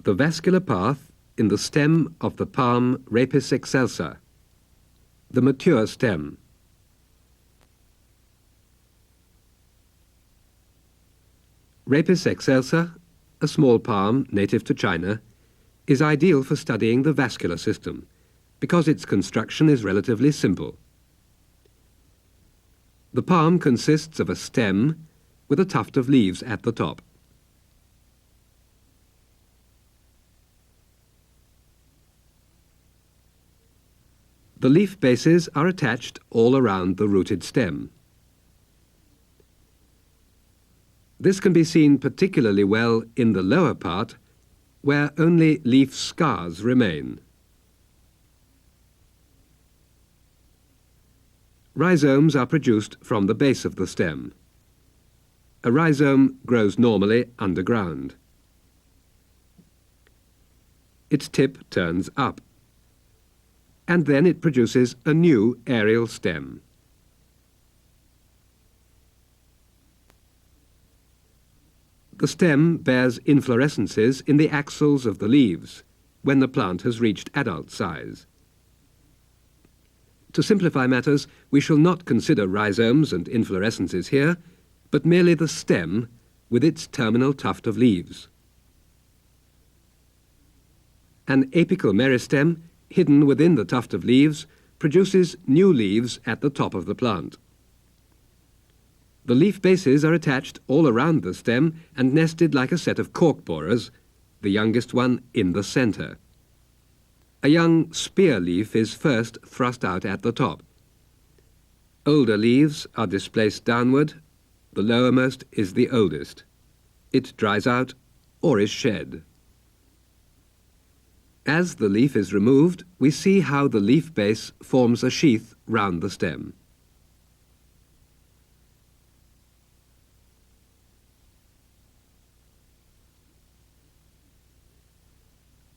The vascular path in the stem of the palm Rhapis excelsa, the mature stem. Rhapis excelsa, a small palm native to China, is ideal for studying the vascular system because its construction is relatively simple. The palm consists of a stem with a tuft of leaves at the top. The leaf bases are attached all around the rooted stem. This can be seen particularly well in the lower part, where only leaf scars remain. Rhizomes are produced from the base of the stem. A rhizome grows normally underground. Its tip turns up, and then it produces a new aerial stem. The stem bears inflorescences in the axils of the leaves when the plant has reached adult size. To simplify matters, we shall not consider rhizomes and inflorescences here, but merely the stem with its terminal tuft of leaves. An apical meristem, hidden within the tuft of leaves, produces new leaves at the top of the plant. The leaf bases are attached all around the stem and nested like a set of cork borers, the youngest one in the centre. A young spear leaf is first thrust out at the top. Older leaves are displaced downward. The lowermost is the oldest. It dries out or is shed. As the leaf is removed, we see how the leaf base forms a sheath round the stem.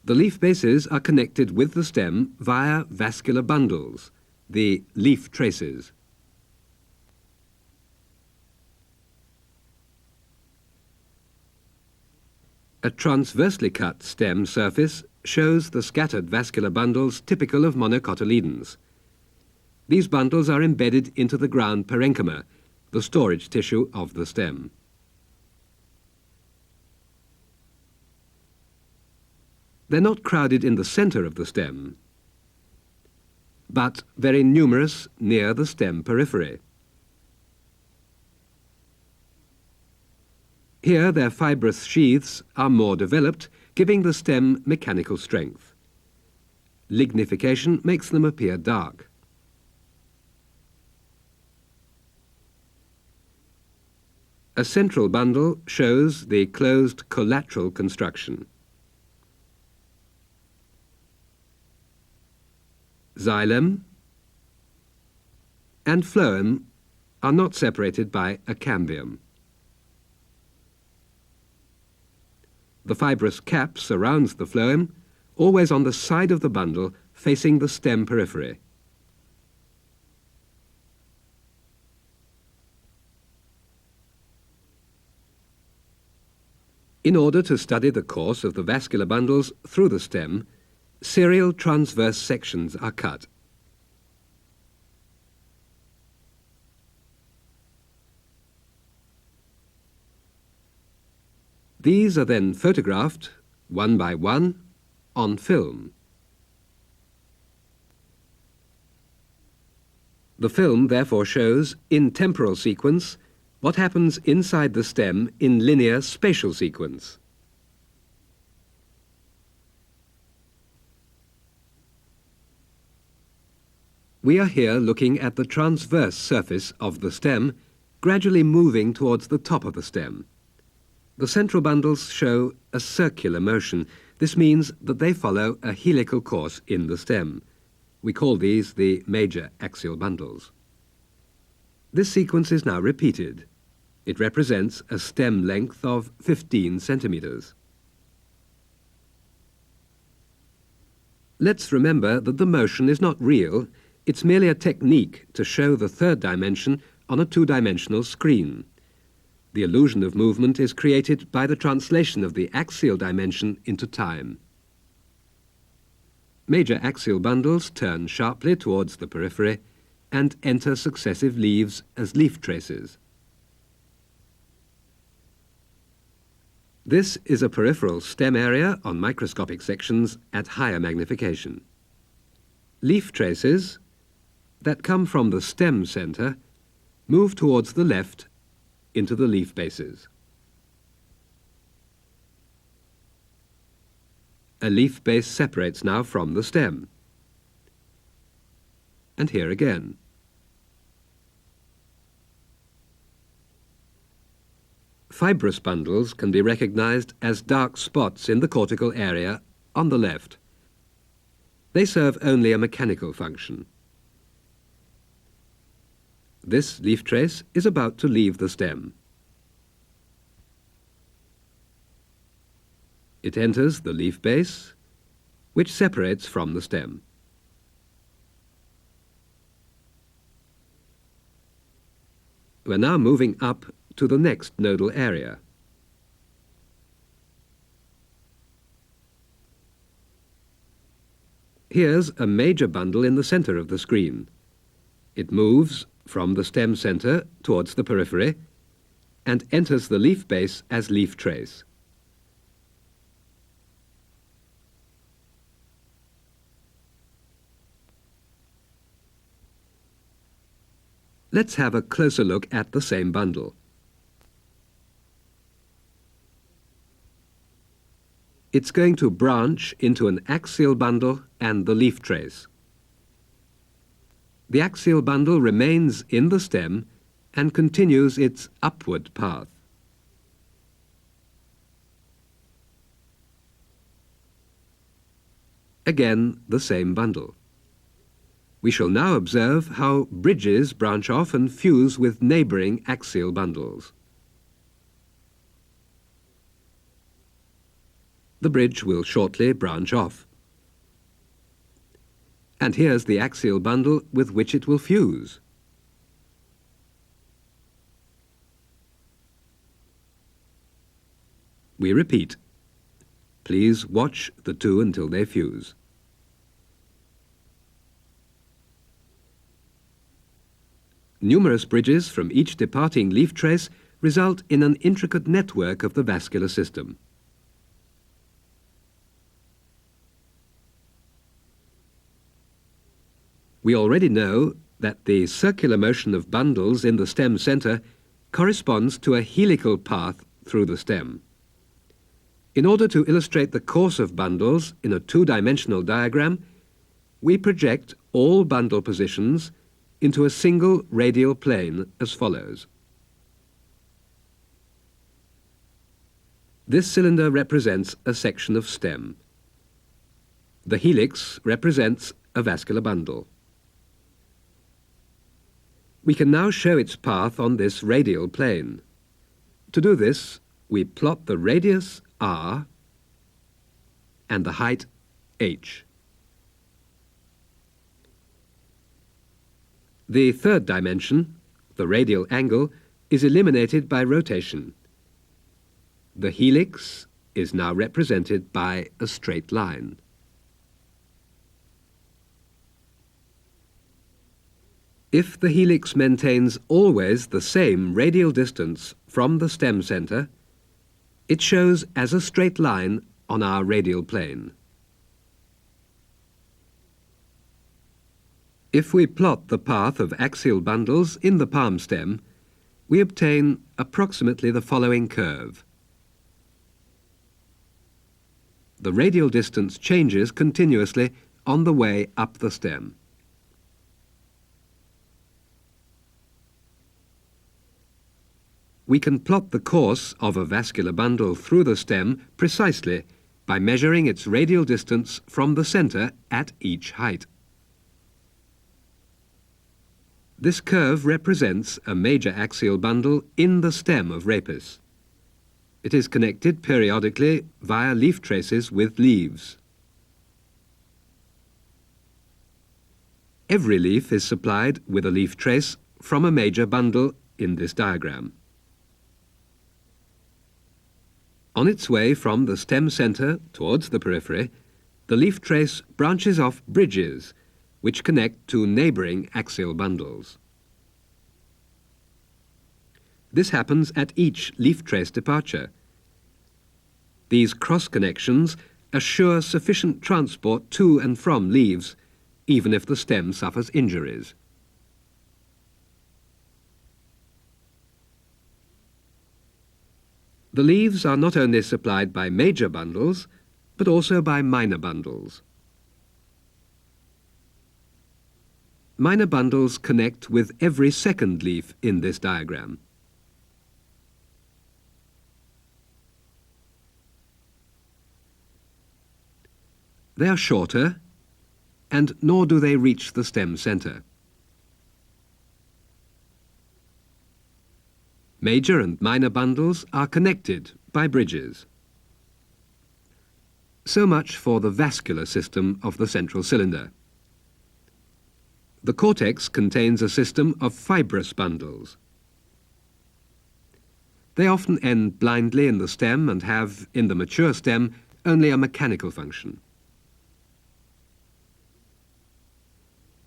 The leaf bases are connected with the stem via vascular bundles, the leaf traces. A transversely cut stem surface shows the scattered vascular bundles typical of monocotyledons. These bundles are embedded into the ground parenchyma, the storage tissue of the stem. They're not crowded in the centre of the stem, but very numerous near the stem periphery. Here their fibrous sheaths are more developed, giving the stem mechanical strength. Lignification makes them appear dark. A central bundle shows the closed collateral construction. Xylem and phloem are not separated by a cambium. The fibrous cap surrounds the phloem, always on the side of the bundle facing the stem periphery. In order to study the course of the vascular bundles through the stem, serial transverse sections are cut. These are then photographed, one by one, on film. The film therefore shows, in temporal sequence, what happens inside the stem in linear spatial sequence. We are here looking at the transverse surface of the stem, gradually moving towards the top of the stem. The central bundles show a circular motion. This means that they follow a helical course in the stem. We call these the major axial bundles. This sequence is now repeated. It represents a stem length of 15 centimeters. Let's remember that the motion is not real. It's merely a technique to show the third dimension on a two-dimensional screen. The illusion of movement is created by the translation of the axial dimension into time. Major axial bundles turn sharply towards the periphery and enter successive leaves as leaf traces. This is a peripheral stem area on microscopic sections at higher magnification. Leaf traces that come from the stem center move towards the left into the leaf bases. A leaf base separates now from the stem. And here again. Fibrous bundles can be recognized as dark spots in the cortical area on the left. They serve only a mechanical function. This leaf trace is about to leave the stem. It enters the leaf base, which separates from the stem. We're now moving up to the next nodal area. Here's a major bundle in the center of the screen. It moves from the stem center towards the periphery and enters the leaf base as leaf trace. Let's have a closer look at the same bundle. It's going to branch into an axial bundle and the leaf trace. The axial bundle remains in the stem and continues its upward path. Again, the same bundle. We shall now observe how bridges branch off and fuse with neighbouring axial bundles. The bridge will shortly branch off. And here's the axial bundle with which it will fuse. We repeat. Please watch the two until they fuse. Numerous bridges from each departing leaf trace result in an intricate network of the vascular system. We already know that the circular motion of bundles in the stem center corresponds to a helical path through the stem. In order to illustrate the course of bundles in a two-dimensional diagram, we project all bundle positions into a single radial plane as follows. This cylinder represents a section of stem. The helix represents a vascular bundle. We can now show its path on this radial plane. To do this, we plot the radius r and the height h. The third dimension, the radial angle, is eliminated by rotation. The helix is now represented by a straight line. If the helix maintains always the same radial distance from the stem center, it shows as a straight line on our radial plane. If we plot the path of axial bundles in the palm stem, we obtain approximately the following curve. The radial distance changes continuously on the way up the stem. We can plot the course of a vascular bundle through the stem precisely by measuring its radial distance from the center at each height. This curve represents a major axial bundle in the stem of Rhapis. It is connected periodically via leaf traces with leaves. Every leaf is supplied with a leaf trace from a major bundle in this diagram. On its way from the stem centre towards the periphery, the leaf trace branches off bridges which connect to neighbouring axial bundles. This happens at each leaf trace departure. These cross connections assure sufficient transport to and from leaves, even if the stem suffers injuries. The leaves are not only supplied by major bundles, but also by minor bundles. Minor bundles connect with every second leaf in this diagram. They are shorter, and nor do they reach the stem centre. Major and minor bundles are connected by bridges. So much for the vascular system of the central cylinder. The cortex contains a system of fibrous bundles. They often end blindly in the stem and have, in the mature stem, only a mechanical function.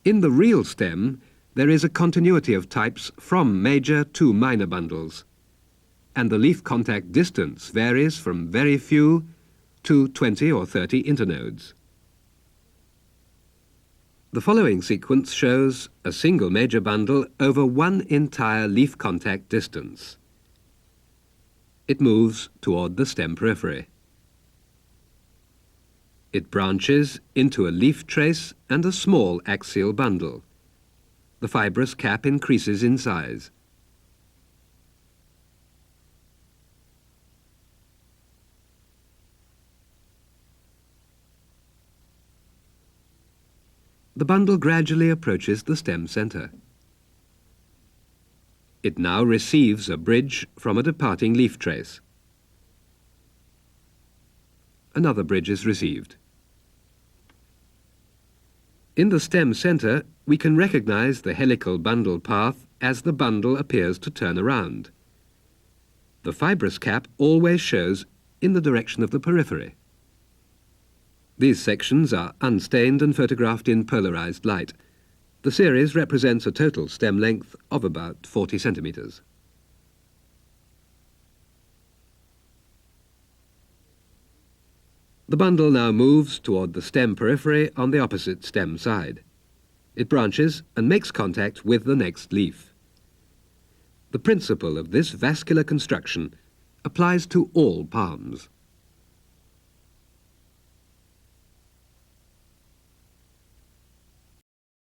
In the real stem, there is a continuity of types from major to minor bundles, and the leaf contact distance varies from very few to 20 or 30 internodes. The following sequence shows a single major bundle over one entire leaf contact distance. It moves toward the stem periphery. It branches into a leaf trace and a small axial bundle. The fibrous cap increases in size. The bundle gradually approaches the stem centre. It now receives a bridge from a departing leaf trace. Another bridge is received. In the stem centre, we can recognize the helical bundle path as the bundle appears to turn around. The fibrous cap always shows in the direction of the periphery. These sections are unstained and photographed in polarized light. The series represents a total stem length of about 40 centimeters. The bundle now moves toward the stem periphery on the opposite stem side. It branches and makes contact with the next leaf. The principle of this vascular construction applies to all palms.